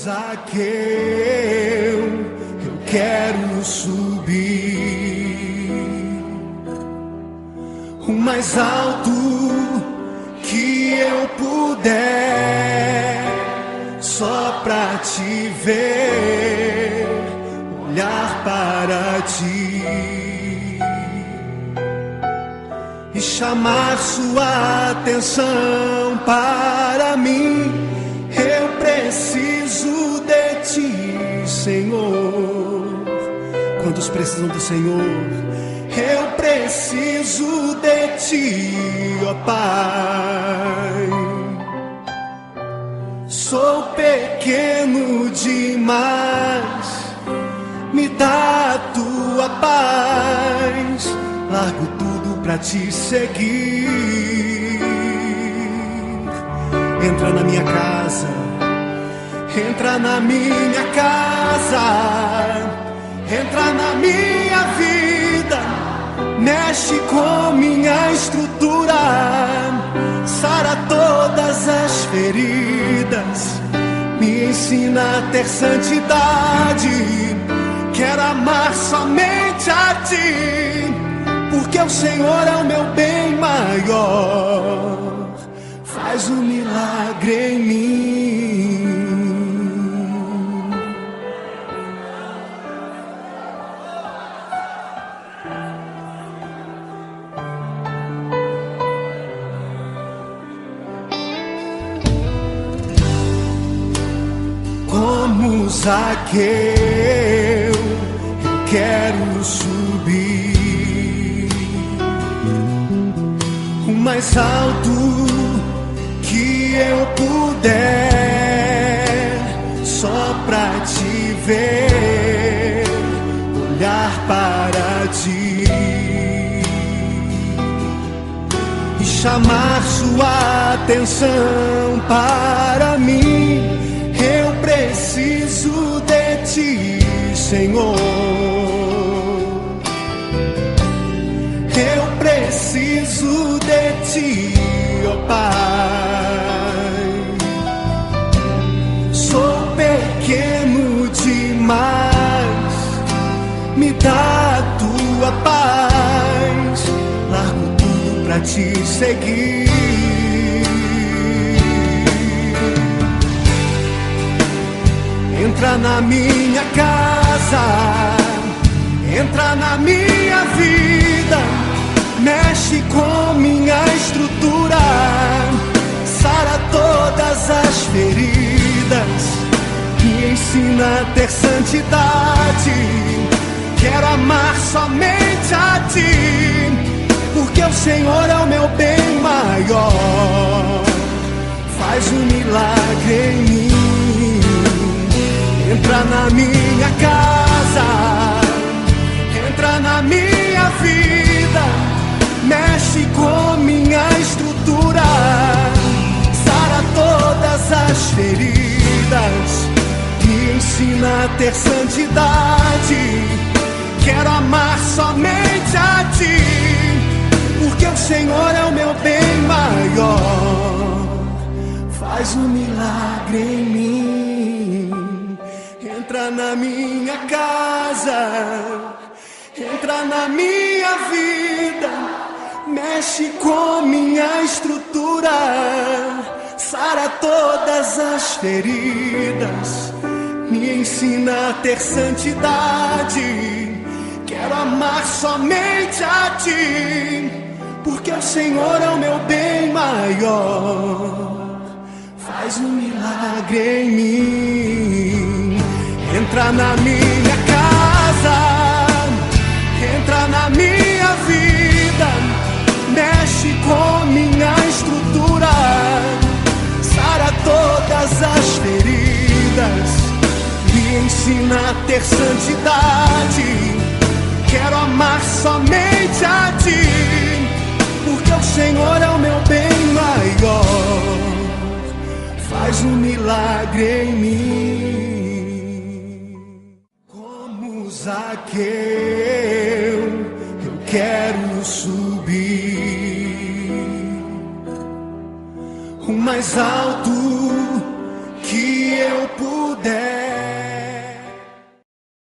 Zaqueu, eu quero subir o mais alto que eu puder, só pra te ver, olhar para ti e chamar sua atenção para mim. Eu preciso de ti, Senhor. Quantos precisam do Senhor? Eu preciso de ti, ó Pai. Sou pequeno demais, me dá a tua paz. Largo tudo pra te seguir. Entra na minha casa, entra na minha casa, entra na minha vida, mexe com minha estrutura, sara todas as feridas, me ensina a ter santidade. Quero amar somente a ti, porque o Senhor é o meu bem maior. Faz um milagre em mim. Como Zaqueu, eu quero subir o mais alto que eu puder, só pra te ver, olhar para ti e chamar sua atenção para mim. Eu preciso de ti, Senhor. Eu preciso de ti, ó Pai. Sou pequeno demais, me dá a tua paz. Largo tudo pra te seguir. Entra na minha casa, entra na minha vida, mexe com minha estrutura, sara todas as feridas, me ensina a ter santidade. Quero amar somente a ti, porque o Senhor é o meu bem maior. Faz um milagre em mim. Entra na minha casa, entra na minha vida, mexe com minha estrutura, sara todas as feridas, me ensina a ter santidade. Quero amar somente a ti, porque o Senhor é o meu bem maior. Faz um milagre em mim. Entra na minha casa, entra na minha vida, mexe com minha estrutura, sara todas as feridas, me ensina a ter santidade. Quero amar somente a ti, porque o Senhor é o meu bem maior. Faz um milagre em mim. Entra na minha casa, entra na minha vida, mexe com minha estrutura, sara todas as feridas, me ensina a ter santidade. Quero amar somente a ti, porque o Senhor é o meu bem maior. Faz um milagre em mim. Como Zaqueu, eu quero subir o mais alto que eu puder,